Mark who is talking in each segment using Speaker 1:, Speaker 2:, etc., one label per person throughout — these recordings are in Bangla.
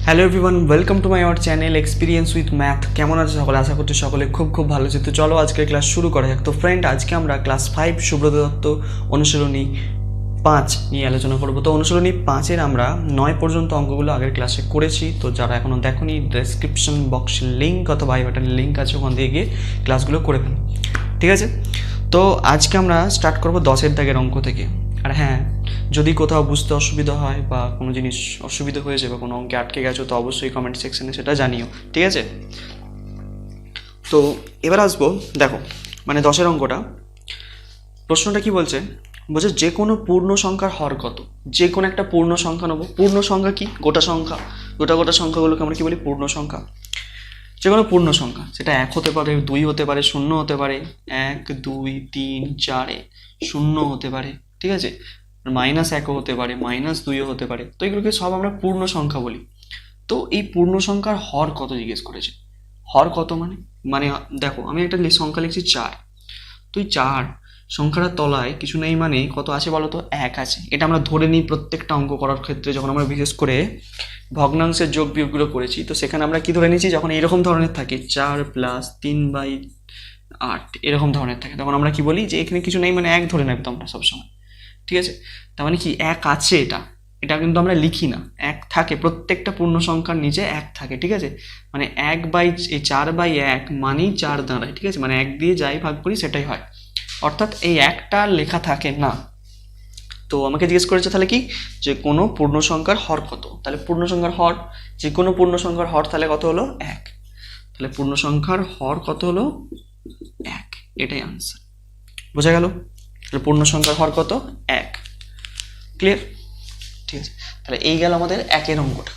Speaker 1: Hello everyone, welcome to my our channel experience with math. কেমন আছে সকলে? আশা করছি সকলে খুব ভালো আছে। তো চলো আজকের ক্লাস শুরু করা যাক। তো ফ্রেন্ড, আজকে আমরা ক্লাস 5 সুব্রত দত্ত অনুশীলনী 5 নিয়ে আলোচনা করবো। তো অনুশীলনী 5-এর আমরা 9 পর্যন্ত অঙ্কগুলো আগের ক্লাসে করেছি। তো যারা এখনও দেখোনি, ডেসক্রিপশন বক্সের লিঙ্ক অথবা আই বাটনের লিঙ্ক আছে, ওখান থেকে গিয়ে ক্লাসগুলো করে ফেলো, ঠিক আছে? তো আজকে আমরা স্টার্ট করবো 10-এর দাগের অঙ্ক থেকে। আর হ্যাঁ, যদি কোথাও বুঝতে অসুবিধা হয় বা কোনো জিনিস অসুবিধা হয়েছে বা কোনো অঙ্কে আটকে গেছো, তো অবশ্যই কমেন্ট সেকশনে সেটা জানিও, ঠিক আছে? তো এবার আসবো, দেখো মানে 10-এর অঙ্কটা। প্রশ্নটা কি বলছে? বলছে যে কোনো পূর্ণ সংখ্যার হর কত? যে কোনো একটা পূর্ণ সংখ্যা নেবো। পূর্ণ সংখ্যা কি? গোটা সংখ্যা। গোটা সংখ্যাগুলোকে আমরা কি বলি? পূর্ণ সংখ্যা। যে কোনো পূর্ণ সংখ্যা, সেটা 1 হতে পারে, 2 হতে পারে, 0 হতে পারে, 1 2 3 4 0 হতে পারে, ঠিক আছে? -1ও হতে পারে, -2ও হতে পারে। তো এগুলোকে সব আমরা পূর্ণ সংখ্যা বলি। তো এই পূর্ণ সংখ্যার হর কত জিজ্ঞেস করেছে। হর কত মানে মানে দেখো, আমি একটা সংখ্যা লিখছি 4। তো এই 4 সংখ্যাটার তলায় কিছু নেই, মানে কত আছে বলো তো? 1 আছে। এটা আমরা ধরে নিই প্রত্যেকটা অঙ্ক করার ক্ষেত্রে, যখন আমরা বিশেষ করে ভগ্নাংশের যোগ বিয়োগগুলো করেছি, তো সেখানে আমরা কি ধরে নিয়েছি, যখন এরকম ধরনের থাকে 4 + 3/8 এরকম ধরনের থাকে, তখন আমরা কি বলি যে এখানে কিছু নেই, মানে 1 ধরে নেব তো আমরা সবসময়, ঠিক আছে? তার মানে কি 1 আছে, এটা কিন্তু আমরা লিখি না, 1 থাকে। প্রত্যেকটা পূর্ণ সংখ্যার নিচে 1 থাকে, ঠিক আছে? মানে 4/1 মানেই 4 দাঁড়ায়, ঠিক আছে? মানে 1 দিয়ে যাই ভাগ করি সেটাই হয়, অর্থাৎ এই 1টা লেখা থাকে না। তো আমাকে জিজ্ঞেস করেছে তাহলে কি, যে কোনো পূর্ণ সংখ্যার হর কত। তাহলে পূর্ণ সংখ্যার হর, যে কোনো পূর্ণ সংখ্যার হর তাহলে কত হলো? 1। তাহলে পূর্ণ সংখ্যার হর কত হলো? 1। এটাই আনসার। বোঝা গেল? তাহলে পূর্ণ সংখ্যার হর কত? 1। ক্লিয়ার? ঠিক আছে, তাহলে এই গেল আমাদের 1-এর অঙ্কটা।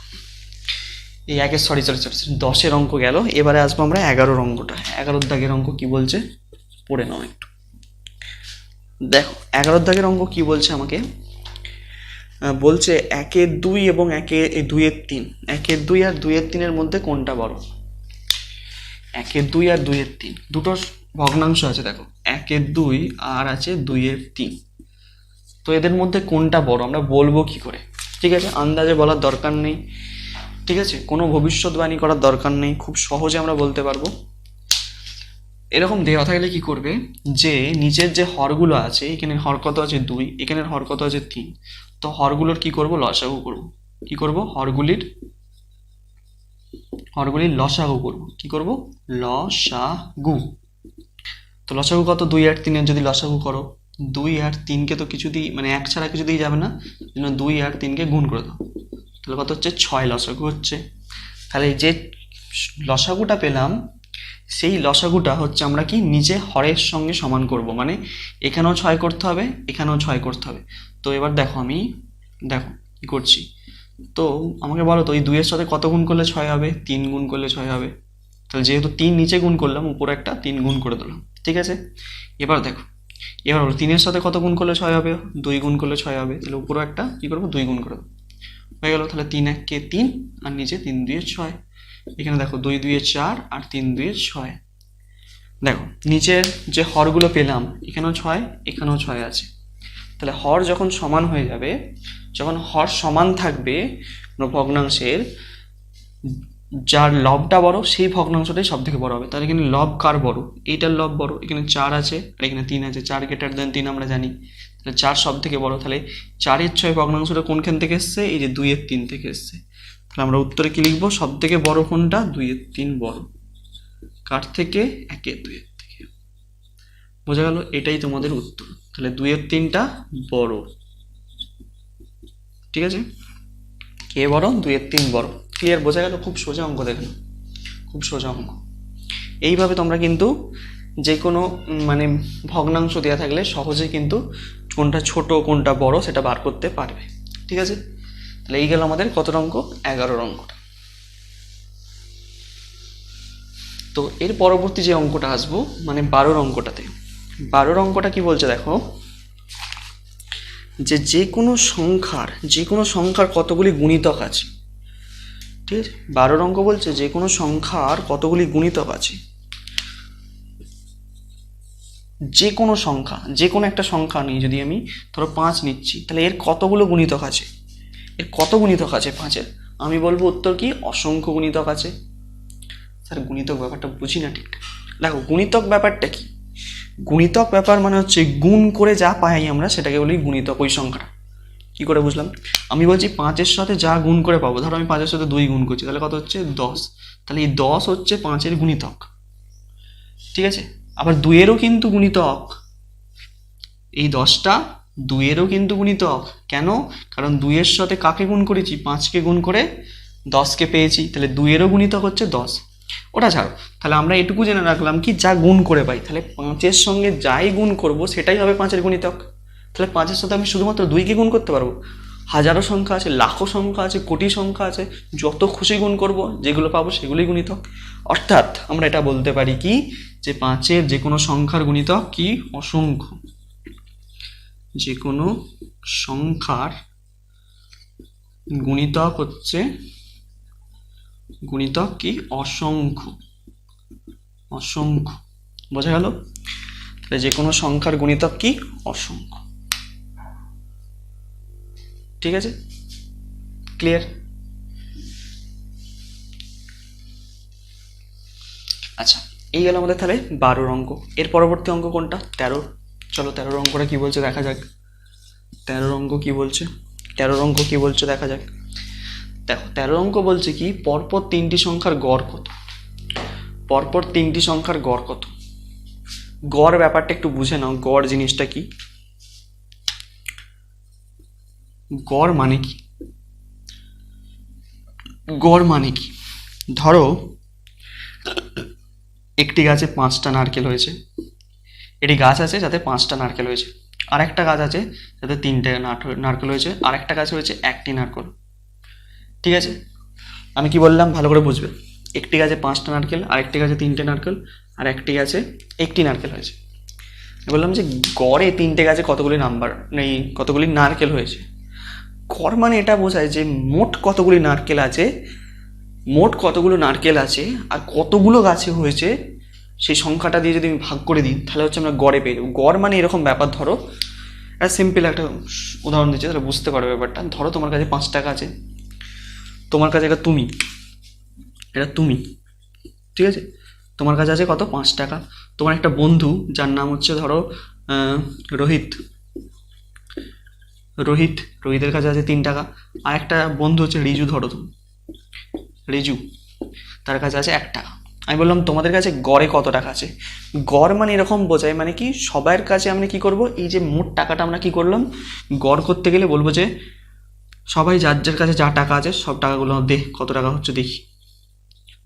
Speaker 1: এই 1-এর সরি 10-এর অঙ্ক গেল। এবারে আসবো আমরা 11-র অঙ্কটা। 11-র দাগের অঙ্ক কি বলছে পড়ে নাও একটু। দেখো 11-র দাগের অঙ্ক কি বলছে আমাকে। বলছে 1-এর 2 এবং 2-এর 3। 1-এর 2 আর 2-এর 3-এর মধ্যে কোনটা বড়? 1-এর 2 আর 2-এর 3 দুটো ভগ্নাংশ আছে, দেখো 1-এর 2 আর আছে 2-এর 3। তো এদের মধ্যে কোনটা বড় আমরা বলবো কি করে? ঠিক আছে, আন্দাজে বলার দরকার নেই, ঠিক আছে? কোনো ভবিষ্যৎবাণী করার দরকার নেই, খুব সহজে আমরা বলতে পারবো। এরকম দেওয়া থাকলে কি করবে, যে নিচের যে হরগুলো আছে, এখানে হর কত আছে 2, এখানের হর কত আছে 3। তো হরগুলোর কি করব? লসাগু করব। কি করব? হরগুলির লসাগু করব। কি করব? লসাগু। তো লসাগু কত? 2 আর 3-এর যদি লসাগু করো, 2 আর 3কে তো কিছুতেই, মানে 1 ছাড়া কিছুতেই যাবে না, জন্য 2 আর 3কে গুণ করে দাও। তাহলে কত হচ্ছে? 6 লসাগু হচ্ছে। তাহলে যে লসাগুটা পেলাম, সেই লসাগুটা হচ্ছে আমরা কি নিচে হরের সঙ্গে সমান করব, মানে এখানেও 6 করতে হবে, এখানেও 6 করতে হবে। তো এবার দেখো, আমি দেখো কি করছি। তো আমাকে বলো তো, এই 2-এর সাথে কত গুণ করলে 6 হবে? 3 গুণ করলে 6 হবে। তাহলে যেহেতু 3 নিচে গুণ করলাম, উপরে একটা 3 গুণ করে দিলাম, ঠিক আছে? এবার দেখো, এবার হলো 3-এর সাথে কত গুণ করলে 6 হবে? 2 গুণ করলে 6 হবে। তাহলে উপরে একটা কি করবো? 2 গুণ করে দেবো, হয়ে গেল। তাহলে 3 1 কে 3 আর নিচে 3 2 6। এখানে দেখো 2 2 4 আর 3 2 6। দেখো নিচের যে হরগুলো পেলাম, এখানেও 6, এখানেও 6 আছে। তাহলে হর যখন সমান হয়ে যাবে, যখন হর সমান থাকবে কোনো ভগ্নাংশের, যার লবটা বড় সেই ভগ্নাংশটাই সব থেকে বড় হবে। তাহলে এখানে লব কার বড়? এইটার লব বড়। এখানে 4 আছে আর এখানে 3 আছে, 4 > 3 আমরা জানি। তাহলে 4 সব থেকে বড়। তাহলে 4-এর 6 ভগ্নাংশটা কোনখান থেকে এসছে? এই যে 2-এর 3 থেকে এসছে। তাহলে আমরা উত্তরে কি লিখবো? সব থেকে বড় কোনটা? 2-এর 3 বড়। কার থেকে? 1-এর 2-এর থেকে। বোঝা গেল? এটাই তোমাদের উত্তর। তাহলে 2-এর 3টা বড়, ঠিক আছে? কে বড়? 2-এর 3 বড়। ক্লিয়ার? বোঝা গেল? খুব সোজা অঙ্ক, দেখেন খুব সোজা অঙ্ক। এইভাবে তোমরা কিন্তু যে কোনো মানে ভগ্নাংশ দেওয়া থাকলে সহজে কিন্তু কোনটা ছোট কোনটা বড় সেটা বার করতে পারবে, ঠিক আছে? তাহলে এই গেল আমাদের কত অঙ্ক? 11-র অঙ্কটা। তো এর পরবর্তী যে অঙ্কটা আসবো, মানে 12-র অঙ্কটাতে। 12-র অঙ্কটা কি বলছে দেখো, যে কোনো সংখ্যার কতগুলি গুণিতক আছে, ঠিক আছে? 12-র অঙ্ক বলছে যে কোনো সংখ্যার কতগুলি গুণিতক আছে। যে কোনো সংখ্যা, যে কোনো একটা সংখ্যা নিয়ে যদি আমি ধরো 5 নিচ্ছি, তাহলে এর কতগুলো গুণিতক আছে? এর কত গুণিতক আছে 5-এর? আমি বলবো উত্তর কি অসংখ্য গুণিতক আছে। স্যার গুণিতক ব্যাপারটা বুঝি না ঠিক। দেখো গুণিতক ব্যাপারটা কি, গুণিতক ব্যাপার মানে হচ্ছে গুণ করে যা পাই আমরা সেটাকে বলি গুণিতক। ওই সংখ্যাটা কি করে বুঝলাম, আমি বলছি 5-এর সাথে যা গুণ করে পাবো, ধরো আমি 5-এর সাথে 2 গুণ করছি, তাহলে কত হচ্ছে 10, তাহলে এই 10 হচ্ছে 5-এর গুণিতক, ঠিক আছে। আবার 2-এরও কিন্তু গুণিতক, এই 10টা 2-এরও কিন্তু গুণিতক। কেন? কারণ 2-এর সাথে কাকে গুণ করেছি, 5কে গুণ করে 10কে পেয়েছি, তাহলে 2-এরও গুণিতক হচ্ছে 10। ওটা ছাড়ো, তাহলে আমরা এটুকু জেনে রাখলাম কি যা গুণ করে পাই, তাহলে 5-এর সঙ্গে যাই গুণ করব সেটাই হবে 5-এর গুণিতক। তাহলে 5-এর সাথে আমি শুধুমাত্র 2কে গুণ করতে পারবো, হাজারো সংখ্যা আছে, লাখো সংখ্যা আছে, কোটি সংখ্যা আছে, যত খুশি গুণ করব, যেগুলো পাবো সেগুলোই গুণিতক। অর্থাৎ আমরা এটা বলতে পারি কি যে 5-এর যে কোনো সংখ্যার গুণিতক কি অসংখ্য, যে কোনো সংখ্যার গুণিতক হচ্ছে গুণিতক কি অসংখ্য, অসংখ্য। বোঝা গেল? তাহলে যে কোনো সংখ্যার গুণিতক কি অসংখ্য, ঠিক আছে, ক্লিয়ার? আচ্ছা, এই গেল আমাদের তাহলে 12 অঙ্ক। এর পরবর্তী অঙ্ক কোনটা? 13। চলো 13 অঙ্কটা কি বলছে দেখা যাক। 13 অঙ্ক কি বলছে, 13 অঙ্ক কি বলছে দেখা যাক। দেখো 13 অঙ্ক বলছে কি পরপর 3টি সংখ্যার গড় কত, পরপর 3টি সংখ্যার গড় কত। গড় ব্যাপারটা একটু বুঝে নাও, গড় জিনিসটা কি, গড় মানে কি, গড় মানে কি, ধরো একটি গাছে 5টা নারকেল হয়েছে, এটি গাছ আছে যাতে 5টা নারকেল হয়েছে, আর একটা গাছ আছে যাতে 3টে নারকেল হয়েছে, আর একটা গাছ হয়েছে 1টি নারকেল, ঠিক আছে। আমি কি বললাম ভালো করে বুঝবে, একটি গাছে 5টা নারকেল, আরেকটি গাছে 3টে নারকেল, আর একটি গাছে 1টি নারকেল হয়েছে। বললাম যে গড়ে 3টে গাছে কতগুলি নাম্বার নেই, কতগুলি নারকেল হয়েছে। গড় মানে এটা বোঝায় যে মোট কতগুলি নারকেল আছে, মোট কতগুলো নারকেল আছে আর কতগুলো গাছে হয়েছে, সেই সংখ্যাটা দিয়ে যদি আমি ভাগ করে দিই তাহলে হচ্ছে আমরা গড়ে পেয়ে যাবো। গড় মানে এরকম ব্যাপার, ধরো একটা সিম্পল একটা উদাহরণ দিচ্ছি তাহলে বুঝতে পারবে ব্যাপারটা। ধরো তোমার কাছে 5 টাকা আছে, তোমার কাছে এটা তুমি, এটা তুমি, ঠিক আছে, তোমার কাছে আছে কত 5 টাকা। তোমার একটা বন্ধু যার নাম হচ্ছে ধরো রোহিত, রোহিত, রোহিতের কাছে আছে 3 টাকা। আর একটা বন্ধু হচ্ছে রিজু, ধরো তুমি রিজু, তার কাছে আছে 1 টাকা। আমি বললাম তোমাদের কাছে গড়ে কত টাকা আছে। গড় মানে এরকম বোঝায় মানে কি সবার কাছে আমরা কি করব, এই যে মোট টাকাটা আমরা কি করলাম গড় করতে গেলে বলবো যে সবাই যার যার কাছে যা টাকা আছে সব টাকাগুলো দে, কত টাকা হচ্ছে দেখি।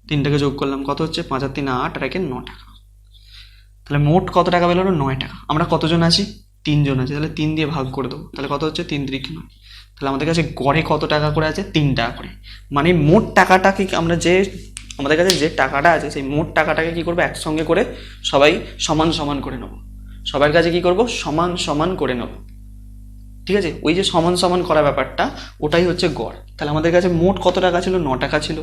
Speaker 1: 3টাকে যোগ করলাম কত হচ্ছে, 5 আর 3 8, আর 1 9 টাকা। তাহলে মোট কত টাকা বেরোলো 9 টাকা। আমরা কতজন আছি 3 জন আছি, তাহলে 3 দিয়ে ভাগ করে দেবো, তাহলে কত হচ্ছে 3 3 9। তাহলে আমাদের কাছে গড়ে কত টাকা করে আছে 3 টাকা করে। মানে মোট টাকাটাকে আমরা যে আমাদের কাছে যে টাকাটা আছে সেই মোট টাকাটাকে কি করবো একসঙ্গে করে সবাই সমান সমান করে নেবো, সবার কাছে কি করব সমান সমান করে নেবো, ঠিক আছে। ওই যে সমান সমান করা ব্যাপারটা ওটাই হচ্ছে গড়। তাহলে আমাদের কাছে মোট কত টাকা ছিল 9 টাকা ছিল,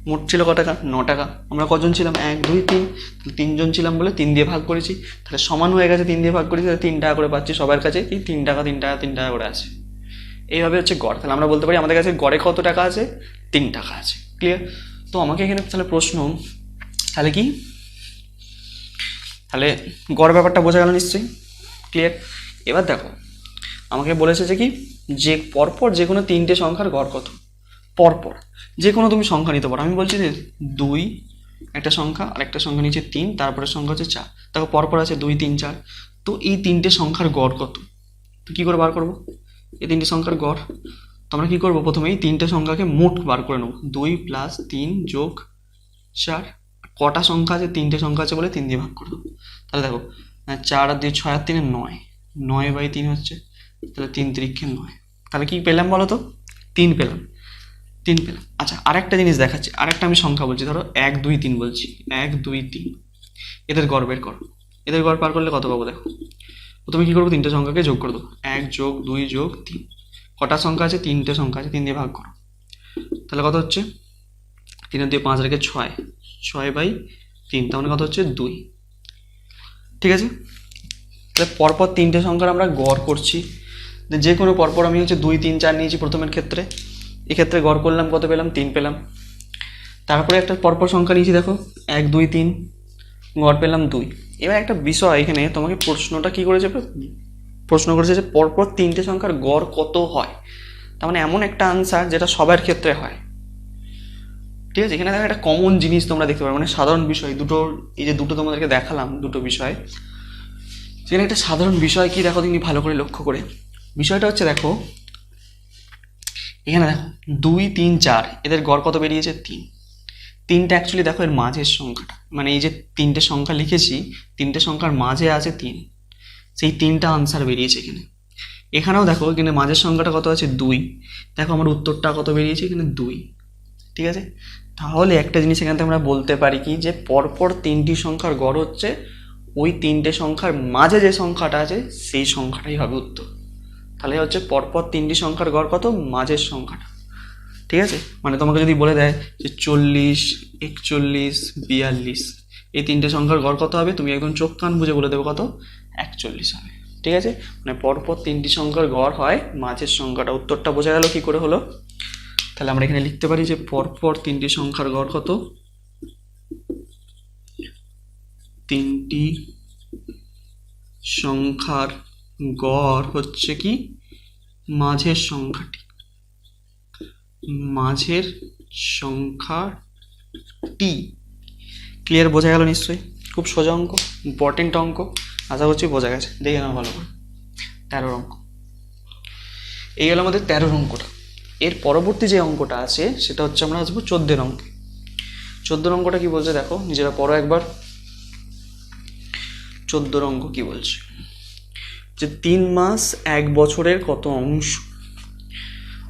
Speaker 1: মোট ছিল কত টাকা 9 টাকা। আমরা কজন ছিলাম 1 2 3, তাহলে 3 জন ছিলাম বলে 3 দিয়ে ভাগ করেছি, তাহলে সমান হয়ে গেছে, 3 দিয়ে ভাগ করেছি, তাহলে 3 টাকা করে পাচ্ছি সবার কাছে কি 3 টাকা 3 টাকা 3 টাকা করে আছে। এইভাবে হচ্ছে গড়। তাহলে আমরা বলতে পারি আমাদের কাছে গড়ে কত টাকা আছে 3 টাকা আছে, ক্লিয়ার? তো আমাকে এখানে তাহলে প্রশ্ন, তাহলে কি, তাহলে গড় ব্যাপারটা বোঝা গেল নিশ্চয়ই, ক্লিয়ার? এবার দেখো আমাকে বলেছে যে কি যে পরপর যে কোনো 3টে সংখ্যার গড় কত, পরপর যে কোনো তুমি সংখ্যা নিতে পারো। আমি বলছি যে 2 একটা সংখ্যা, আর একটা সংখ্যা নিচে 3, তারপরে সংখ্যা হচ্ছে 4, দেখো পরপর আছে 2 3 4। তো এই 3টে সংখ্যার গড় কত, তো কী করে বার করবো এই 3টে সংখ্যার গড়? তো আমরা কী করবো প্রথমে এই 3টে সংখ্যাকে মোট বার করে নেবো, 2 + 3 + 4। কটা সংখ্যা আছে 3টে সংখ্যা আছে বলে 3 দিয়ে ভাগ করে দেবো। তাহলে দেখো 4 আর 2 6 আর 3 9, 9/3 হচ্ছে, তাহলে 3 3 9। তাহলে কি পেলাম বলো তো 3 পেলাম, 3 পেলাম। আচ্ছা আরেকটা জিনিস দেখাচ্ছি, আরেকটা আমি সংখ্যা বলছি, ধরো 1 2 3 বলছি, 1 2 3, এদের গড় বের করো। এদের গড় পার করলে কত পাবো দেখো, প্রথমে কী করবো 3টে সংখ্যাকে যোগ করে দেবো, 1 + 2 + 3। কটা সংখ্যা আছে 3টে সংখ্যা আছে, 3 দিয়ে ভাগ করো, তাহলে কত হচ্ছে 3 দিয়ে 5 রেখে 6, 6/3, তার মানে কত হচ্ছে 2, ঠিক আছে। তাহলে পরপর 3টে সংখ্যার আমরা গড় করছি, যে কোনো পরপর আমি হচ্ছে 2 3 4 নিয়েছি প্রথমের ক্ষেত্রে, এক্ষেত্রে গড় করলাম, কত পেলাম? 3 পেলাম। তারপরে একটা পরপর সংখ্যা নিয়েছি, দেখো 1 2 3, গড় পেলাম 2। এবার একটা বিষয়, এখানে তোমাকে প্রশ্নটা কি করেছে, প্রশ্ন করেছে যে পরপর 3টে সংখ্যার গড় কত হয়। তার মানে এমন একটা আনসার যেটা সবার ক্ষেত্রে হয়। ঠিক আছে, এখানে দেখো একটা কমন জিনিস তোমরা দেখতে পারো, মানে সাধারণ বিষয় দুটো, এই যে দুটো তোমাদেরকে দেখালাম দুটো বিষয়, সেখানে একটা সাধারণ বিষয় কি দেখো তুমি ভালো করে লক্ষ্য করে। বিষয়টা হচ্ছে দেখো এখানে দেখো 2 3 4 এদের গড় কত বেরিয়েছে? 3। 3টা অ্যাকচুয়ালি দেখো এর মাঝের সংখ্যাটা, মানে এই যে 3টে সংখ্যা লিখেছি, 3টে সংখ্যার মাঝে আছে 3, সেই 3টা আনসার বেরিয়েছে এখানে। এখানেও দেখো এখানে মাঝের সংখ্যাটা কত আছে? 2। দেখো আমার উত্তরটা কত বেরিয়েছে? এখানে 2। ঠিক আছে, তাহলে একটা জিনিস এখান থেকে আমরা বলতে পারি কি, যে পরপর 3টি সংখ্যার গড় হচ্ছে ওই 3টে সংখ্যার মাঝে যে সংখ্যাটা আছে সেই সংখ্যাটাই হবে উত্তর। তাহলে হচ্ছে পরপর 3টি সংখ্যার গড় কত? মাঝের সংখ্যাটা। ঠিক আছে, মানে তোমাকে যদি বলে দেয় যে 40 41 42, এই 3টে সংখ্যার গড় কত হবে, তুমি একদম চোখ কান বুঝে বলে দেবে কত? 41 হবে। ঠিক আছে, মানে পরপর 3টি সংখ্যার গড় হয় মাঝের সংখ্যাটা। উত্তরটা বোঝা গেল কি করে হলো? তাহলে আমরা এখানে লিখতে পারি যে পরপর 3টি সংখ্যার গড় কত? 3টি সংখ্যার গড় হচ্ছে কি মাঝের সংখ্যাটি, মাঝের সংখ্যাটি। ক্লিয়ার, বোঝা গেল নিশ্চয়ই? খুব সোজা অঙ্ক, ইম্পর্টেন্ট অঙ্ক, আশা করছি বোঝা গেছে। দেখে নাও ভালো করে। 13 অঙ্ক, এই হলো আমাদের 13 অঙ্কটা। এর পরবর্তী যে অঙ্কটা আছে সেটা হচ্ছে আমরা আসবো 14 অঙ্কে। 14 অঙ্কটা কি বলছে দেখো, নিজেরা পড়ো একবার। 14 অঙ্ক কি বলছে, যে 3 মাস 1 বছরের কত অংশ।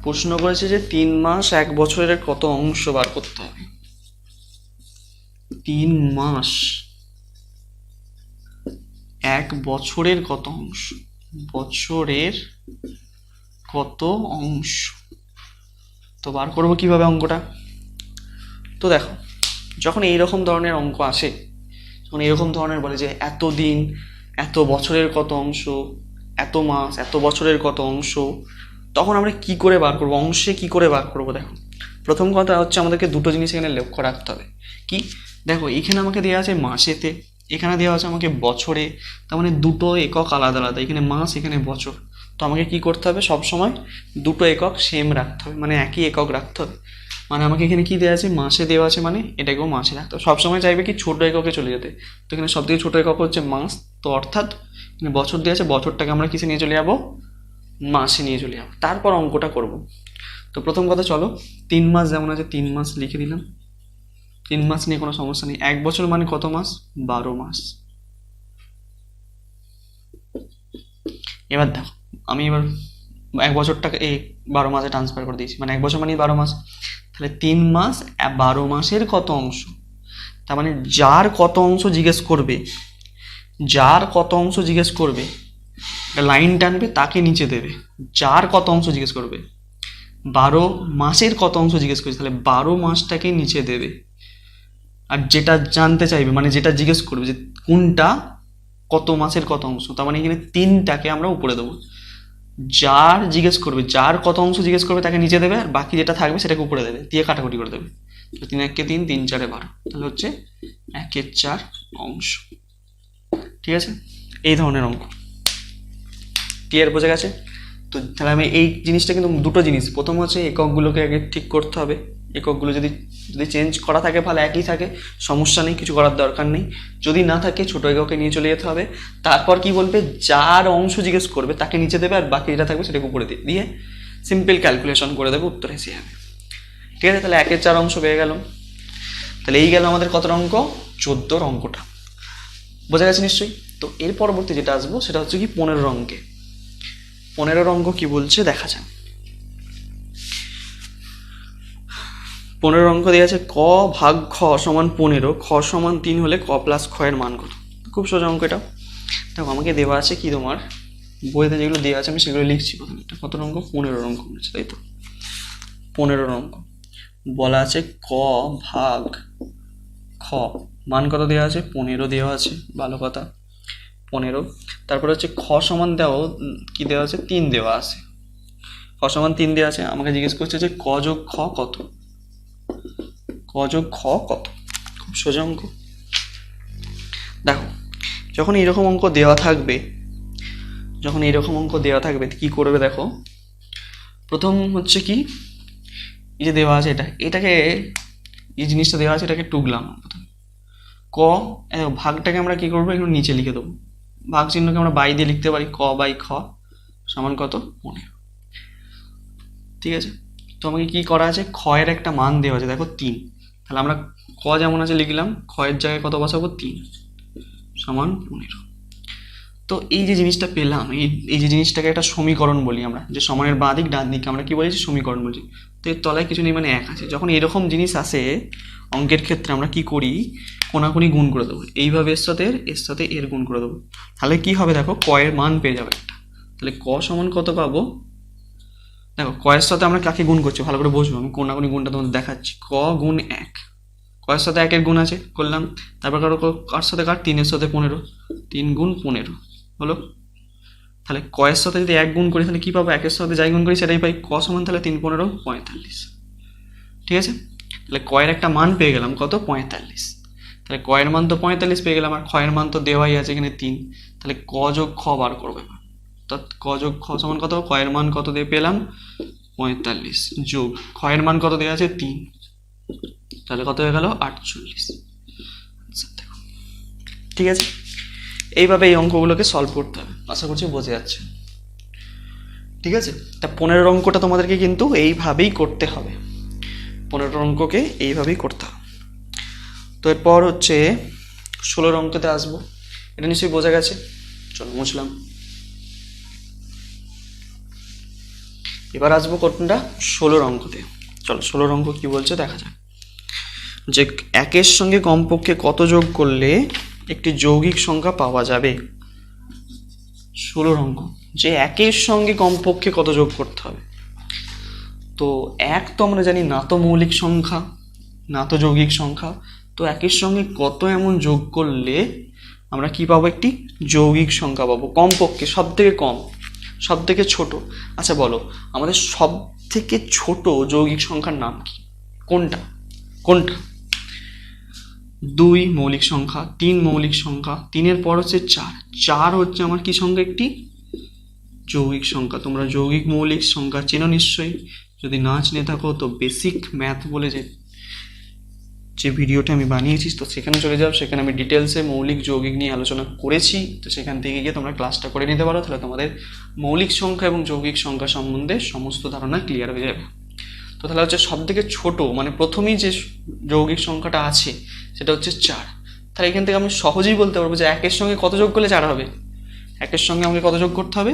Speaker 1: প্রশ্ন করেছে যে 3 মাস 1 বছরের কত অংশ বার করতে হবে। 3 মাস 1 বছরের কত অংশ, বছরের কত অংশ, তো বার করবো কিভাবে অঙ্কটা? তো দেখো, যখন এইরকম ধরনের অঙ্ক আসে, যখন এরকম ধরনের বলে যে এত দিন এত বছরের কত অংশ, এত মাস এত বছরের কত অংশ, তখন আমরা কি করে বার করবো, অংশে কি করে বার করবো? দেখো প্রথম কথা হচ্ছে আমাদেরকে দুটো জিনিস এখানে লক্ষ্য রাখতে হবে। কি দেখো, এখানে আমাকে দেওয়া আছে মাসেতে, এখানে দেওয়া আছে আমাকে বছরে, তার মানে দুটো একক আলাদা আলাদা, এখানে মাস এখানে বছর। তো আমাকে কি করতে হবে, সবসময় দুটো একক সেম রাখতে হবে, মানে একই একক রাখতে হবে। মানে আমাকে এখানে কি দেওয়া আছে, মাসে দেওয়া আছে, মানে এটাকেও মাসে রাখতে হবে। সবসময় চাইবে কি ছোটো এককে চলে যেতে, তো এখানে সব থেকে ছোটো একক হচ্ছে মাস। তো অর্থাৎ বছর দেওয়া আছে, বছরটাকে আমরা কিসে নিয়ে চলে যাবো, মাসে নিয়ে চলে যাবো, তারপর অঙ্কটা করব। তো প্রথম কথা চলো, 3 মাস যেমন আছে 3 মাস লিখে দিলাম, 3 মাস নিয়ে কোনো সমস্যা নেই। 1 বছর মানে কত মাস, 12 মাস। এবার দেখো আমি এবার 1 বছরটাকে এই 12 মাসে ট্রান্সফার করে দিয়েছি, মানে 1 বছর মানে 12 মাস। তাহলে 3 মাস 12 মাসের কত অংশ, তার মানে যার কত অংশ জিজ্ঞেস করবে, যার কত অংশ জিজ্ঞেস করবে, লাইন টানবে তাকে নিচে দেবে। যার কত অংশ জিজ্ঞেস করবে, 12 মাসের কত অংশ জিজ্ঞেস করছে, তাহলে 12 মাসটাকে নিচে দেবে। আর যেটা জানতে চাইবে, মানে যেটা জিজ্ঞেস করবে যে কোনটা কত মাসের কত অংশ, তার মানে এখানে 3টাকে আমরা উপরে দেবো। যার জিজ্ঞেস করবে, যার কত অংশ জিজ্ঞেস করবে তাকে নিচে দেবে, আর বাকি যেটা থাকবে সেটাকে উপরে দেবে, দিয়ে কাটাকুটি করে দেবে। তো 3 1 3, 3 4 12, তাহলে হচ্ছে 1 4 অংশ। ঠিক আছে, এই ধরনের অঙ্ক। ক্লিয়ার, বোঝা গেছে? তো তাহলে আমি এই জিনিসটা কিন্তু দুটো জিনিস, প্রথম হচ্ছে এককগুলোকে আগে ঠিক করতে হবে। এককগুলো যদি চেঞ্জ করা থাকে ভালো, একই থাকে সমস্যা নেই, কিছু করার দরকার নেই। যদি না থাকে ছোটো এককে নিয়ে চলে যেতে হবে। তারপর কি বলবে, যার অংশ জিজ্ঞেস করবে তাকে নিচে দেবে, আর বাকি যেটা থাকবে সেটাকে উপরে দিয়ে সিম্পল ক্যালকুলেশন করে দেবে, উত্তর এসে যাবে। ঠিক আছে, তাহলে 1 4 অংশ পেয়ে গেল। তাহলে এই গেল আমাদের কত অঙ্ক, 14 অঙ্কটা। বোঝা গেছে নিশ্চয়ই? তো এর পরবর্তী যেটা আসবো সেটা হচ্ছে কি 15 অঙ্কে। 15 অঙ্ক কি বলছে দেখা যাক। 15 অঙ্ক দেওয়া আছে ক ভাগ খ সমান 15, খ সমান 3 হলে ক প্লাস খ এর মান কত। খুব সোজা অঙ্ক এটা। দেখো আমাকে দেওয়া আছে কি, তোমার বইতে যেগুলো দেওয়া আছে আমি সেগুলো লিখছি। প্রথমে কত অঙ্ক, 15 অঙ্ক বলেছে, তাই তো? 15 অঙ্ক বলা আছে ক ভাগ খ, মান কত দেওয়া আছে, 15 দেওয়া আছে, ভালো কথা 15। তারপরে হচ্ছে খ সমান দেওয়া কি দেওয়া আছে, 3 দেওয়া আছে। ক সমান 3 দেওয়া আছে, আমাকে জিজ্ঞেস করছে যে ক যোগ খ কত, ক যোগ খ কত। খুব সোজা অঙ্ক। দেখো যখন এইরকম অঙ্ক দেওয়া থাকবে, যখন এইরকম অঙ্ক দেওয়া থাকবে কি করবে দেখো, প্রথম হচ্ছে কি, এই যে দেওয়া আছে এটাকে এই জিনিসটা দেওয়া আছে এটাকে টুকলাম প্রথম। ক ভাগটাকে আমরা কি করবো, একটু নিচে লিখে দেবো। ভাগ চিহ্নকে আমরা বাই দিয়ে লিখতে পারি, ক বাই খ সমান কত 15। ঠিক আছে, তো আমাকে কি করা আছে, খ এর একটা মান দেওয়া আছে দেখো 3, তাহলে আমরা ক যেমন আছে লিখলাম, খ এর জায়গায় কত বসাবো 3 সমান 15। তো এই যে জিনিসটা পেলাম, এই যে জিনিসটাকে একটা সমীকরণ বলি আমরা, যে সমানের বাঁ দিক ডান দিক আমরা কি বলেছি, সমীকরণ বলছি। তো এর তলায় কিছু নেই, মানে 1 আছে। যখন এরকম জিনিস আসে অঙ্কের ক্ষেত্রে আমরা কি করি, কোনাকুনি গুণ করে দেবো, এইভাবে এর সাথে এর গুণ করে দেবো। তাহলে কি হবে দেখো, ক এর মান পেয়ে যাবে একটা। তাহলে ক সমান কত পাবো, দেখো ক এর সাথে আমরা কাকে গুণ করছি ভালো করে বুঝবো, আমি কোনাকুনি গুণটা তোমাদের দেখাচ্ছি। ক গুণ 1, ক এর সাথে 1 এর গুণ আছে করলাম, তারপর কার সাথে কার, 3 এর সাথে 15, 3 গুণ 15 হলো। তাহলে ক এর সাথে যদি 1 গুণ করি তাহলে কি পাবো, 1 এর সাথে যাই গুণ করি সেটাই পাই। ক সমান তাহলে 3 15 45। ঠিক আছে, তাহলে ক এর একটা মান পেয়ে গেলাম কত, 45। তাহলে ক এর মান তো 45 পেয়ে গেলাম, আর খ এর মান তো দেওয়াই আছে এখানে 3। তাহলে ক যোগ খ বার করবে, অর্থাৎ ক যোগ খ সমান কত, ক এর মান কত দিয়ে পেলাম 45, যোগ খ এর মান কত দেওয়া আছে 3, তাহলে কত হয়ে গেল 48। ঠিক আছে, এইভাবে এই অঙ্কগুলোকে সলভ করতে হবে, আশা করছি বোঝা যাচ্ছে। ঠিক আছে, তা 15 অঙ্কটা তোমাদেরকে কিন্তু এইভাবেই করতে হবে, 15 অঙ্ককে এইভাবেই করতে হবে। তো এরপর হচ্ছে 16 অঙ্কতে আসবো, এটা নিশ্চয়ই বোঝা গেছে। চলো মুছলাম। এবার আসবো কোনটা, 16 অঙ্কতে। চলো 16 অঙ্ক কি বলছে দেখা যাক, যে 1 এর সঙ্গে কমপক্ষে কত যোগ করলে একটি যৌগিক সংখ্যা পাওয়া যাবে। 16 অঙ্ক, যে 1 এর সঙ্গে কমপক্ষে কত যোগ করতে হবে। তো 1 তো আমরা জানি না তো মৌলিক সংখ্যা, না তো যৌগিক সংখ্যা। তো 1 এর সঙ্গে কত এমন যোগ করলে আমরা কি পাবো, একটি যৌগিক সংখ্যা পাবো, কমপক্ষে, সব থেকে কম, সব থেকে ছোট। আচ্ছা বলো, আমাদের সব থেকে ছোট যৌগিক সংখ্যার নাম কি, কোনটা কোনটা? 2 মৌলিক সংখ্যা, 3 মৌলিক সংখ্যা, 3-এর পর হচ্ছে 4, 4 হচ্ছে আমার কি সংখ্যা, একটি যৌগিক সংখ্যা। তোমরা যৌগিক মৌলিক সংখ্যা চেনো নিশ্চয়ই, যদি না চিনে থাকো তো বেসিক ম্যাথ বলে যে ভিডিওটা আমি বানিয়েছি তো সেখানে চলে যাও, সেখানে আমি ডিটেলসে মৌলিক যৌগিক নিয়ে আলোচনা করেছি। তো সেখান থেকে গিয়ে তোমরা ক্লাসটা করে নিতে পারো, তাহলে তোমাদের মৌলিক সংখ্যা এবং যৌগিক সংখ্যা সম্বন্ধে সমস্ত ধারণা ক্লিয়ার হয়ে যাবে। তো তাহলে হচ্ছে সব থেকে ছোট, মানে প্রথমেই যে যৌগিক সংখ্যাটা আছে সেটা হচ্ছে 4। তাহলে এখান থেকে আমি সহজেই বলতে পারবো যে 1 এর সঙ্গে কত যোগ করলে 4 হবে, 1 এর সঙ্গে আমাকে কত যোগ করতে হবে,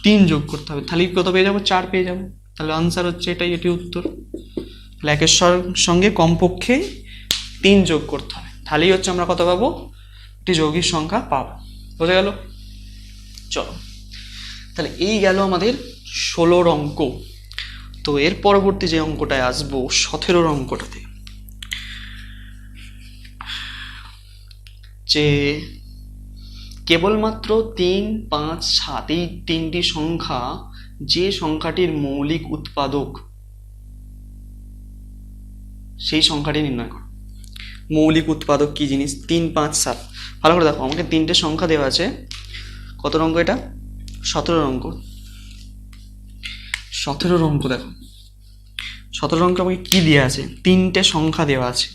Speaker 1: 3 যোগ করতে হবে, তাহলে কত পেয়ে যাবো, 4 পেয়ে যাবো। তাহলে আনসার হচ্ছে এটাই, এটি উত্তর। তাহলে 1 এর সঙ্গে কমপক্ষে 3 যোগ করতে হবে, তাহলেই হচ্ছে আমরা কত পাবো, একটি যৌগিক সংখ্যা পাবো। বোঝা গেল? চলো, তাহলে এই গেল আমাদের 16 অঙ্ক। তো এর পরবর্তী যে অঙ্কটায় আসবো 17 অঙ্কটাতে, যে কেবলমাত্র 3, 5, 7 এই 3টি সংখ্যা, যে সংখ্যাটির মৌলিক উৎপাদক সেই সংখ্যাটি নির্ণয় করো। মৌলিক উৎপাদক কি জিনিস, 3, 5, 7। ভালো করে দেখো, আমাকে 3টে সংখ্যা দেওয়া আছে, কত অঙ্ক এটা, 17 অঙ্ক। 17 অঙ্ক দেখো, 17 অঙ্ক আমাকে কি দেওয়া আছে, 3টে সংখ্যা দেওয়া আছে।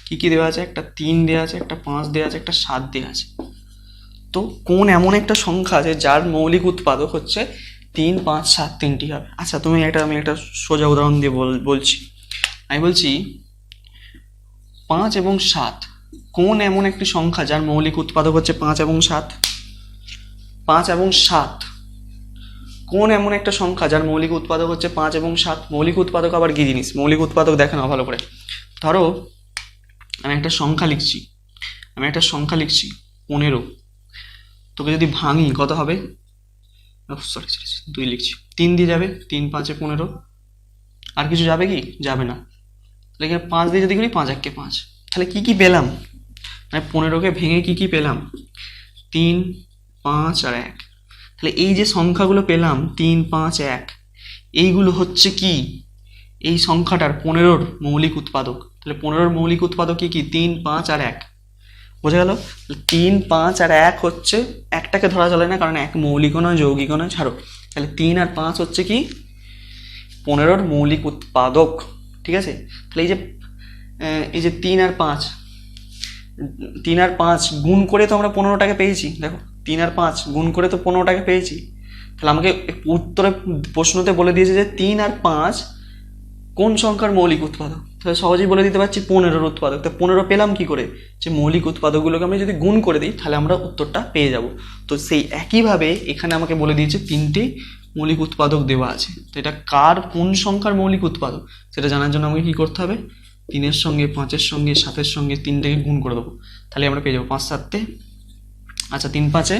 Speaker 1: কি কি দেওয়া আছে, একটা 3 দেওয়া আছে, একটা 5 দেওয়া আছে, একটা 7 দেওয়া আছে। তো কোন এমন একটা সংখ্যা আছে যার মৌলিক উৎপাদক হচ্ছে 3, 5, 7 তিনটি হবে। আচ্ছা আমি একটা সোজা উদাহরণ দিয়ে বলছি। আমি বলছি 5 এবং 7, কোন এমন একটি সংখ্যা যার মৌলিক উৎপাদক হচ্ছে 5 এবং 7? 5 এবং 7, কোন এমন একটা সংখ্যা যার মৌলিক উৎপাদক হচ্ছে 5 এবং 7? মৌলিক উৎপাদক আবার কি জিনিস, মৌলিক উৎপাদক দেখে নাও ভালো করে। ধরো আমি একটা সংখ্যা লিখছি 15, তোকে যদি ভাঙি কত হবে, সরি 2 লিখছি, 3 দিয়ে যাবে, 3, 5, 15, আর কিছু যাবে কি, যাবে না। তাহলে এখানে 5 দিয়ে যদি করি, 5, 1, 5, তাহলে কি কি পেলাম, মানে 15কে ভেঙে কি কি পেলাম, 3, 5 আর 1। তাহলে এই যে সংখ্যাগুলো পেলাম 3, 5, 1, এইগুলো হচ্ছে কি এই সংখ্যাটার 15-র মৌলিক উৎপাদক। তাহলে 15-র মৌলিক উৎপাদক কি কি 3, 5 আর 1, বোঝা গেল? 3, 5 আর 1 হচ্ছে, একটাকে ধরা চলে না কারণ এক মৌলিকও নয় যৌগিকও নয়, ছাড়ো। তাহলে 3 আর 5 হচ্ছে কি 15-র মৌলিক উৎপাদক, ঠিক আছে? তাহলে এই যে 3 আর 5, 3 আর 5 গুণ করে তো আমরা 15টাকে পেয়েছি। দেখো 3 আর 5 গুণ করে তো 15টাকে পেয়েছি। তাহলে আমাকে উত্তরে প্রশ্নতে বলে দিয়েছে যে 3 আর 5 কোন সংখ্যার মৌলিক উৎপাদক। তাহলে সহজেই বলে দিতে পারছি 15-র উৎপাদক। তা 15 পেলাম কি করে? যে মৌলিক উৎপাদকগুলোকে আমরা যদি গুণ করে দিই তাহলে আমরা উত্তরটা পেয়ে যাব। তো সেই একইভাবে এখানে আমাকে বলে দিয়েছে 3টে মৌলিক উৎপাদক দেওয়া আছে। তো এটা কোন সংখ্যার মৌলিক উৎপাদক সেটা জানার জন্য আমাকে কি করতে হবে? 3-এর সঙ্গে 5-এর সঙ্গে 7-এর সঙ্গে 3টাকে গুণ করে দেবো, তাহলে আমরা পেয়ে যাবো 5 7-এ, আচ্ছা 3 5-এ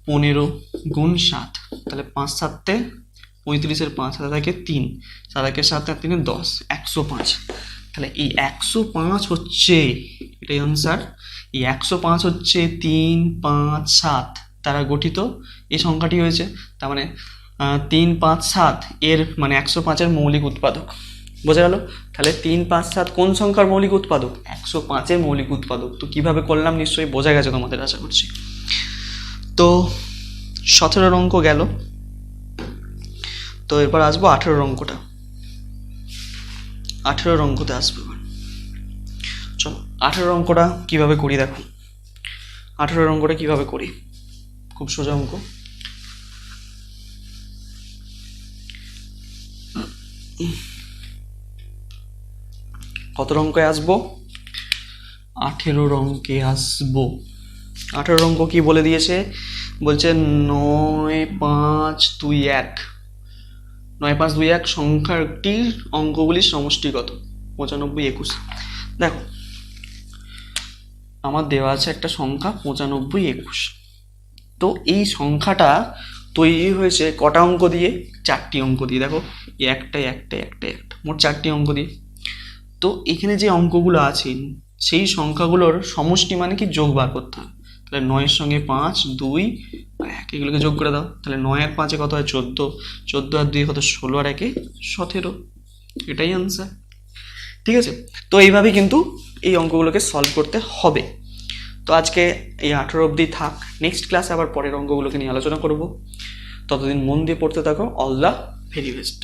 Speaker 1: 15 গুণ 7, তাহলে 5 7-এ 35-এর 5 হাতে থাকে 3, 7 7 আর 3 10, 105। তাহলে এই 105 হচ্ছে, এটাই আনসার। এই 105 হচ্ছে 3 5 7 দ্বারা গঠিত এই সংখ্যাটি হয়েছে। তার মানে 3 5 7 এর মানে 105-এর মৌলিক উৎপাদক, বোঝা গেল? তাহলে 3 5 7 কোন সংখ্যার মৌলিক উৎপাদক? 105-এর মৌলিক উৎপাদক। তো কিভাবে করলাম নিশ্চয়ই বোঝা গেছে তোমাদের, আশা করছি। তো 17-র অঙ্ক গেল। তো এরপর আসবো 18-র অঙ্কটা। 18-র অঙ্কতে আসবো এবার। চলো 18-র অঙ্কটা কিভাবে করি দেখো। 18-র অঙ্কটা কিভাবে করি, খুব সোজা অঙ্ক। কত অঙ্কে আসবো? 18-র অঙ্কে আসবো। 18-র অঙ্ক কি বলে দিয়েছে? বলছে 9 5 2 1, 9 5 2 1 সংখ্যাটির অঙ্কগুলির সমষ্টি কত? 95 21। দেখো আমার দেওয়া আছে একটা সংখ্যা 95 21। তো এই সংখ্যাটা তৈরি হয়েছে কটা অঙ্ক দিয়ে? 4টি অঙ্ক দিয়ে। দেখো একটা, মোট 4টি অঙ্ক দিয়ে। তো এখানে যে অঙ্কগুলো আছে সেই সংখ্যাগুলোর সমষ্টি মানে কি যোগ বার করতে হবে। তাহলে 9-এর সঙ্গে 5 2 আর 1 এগুলোকে যোগ করে দাও। তাহলে 9 আর 5-এ কত হয়? 14, 14 আর 2 কত? 16 আর 1-এ 17। এটাই আনসার, ঠিক আছে? তো এইভাবেই কিন্তু এই অঙ্কগুলোকে সলভ করতে হবে। তো আজকে এই 18 অবধি থাক, নেক্সট ক্লাসে আবার পরের অঙ্কগুলোকে নিয়ে আলোচনা করব। ততদিন মন দিয়ে পড়তে থাকো। All the very best.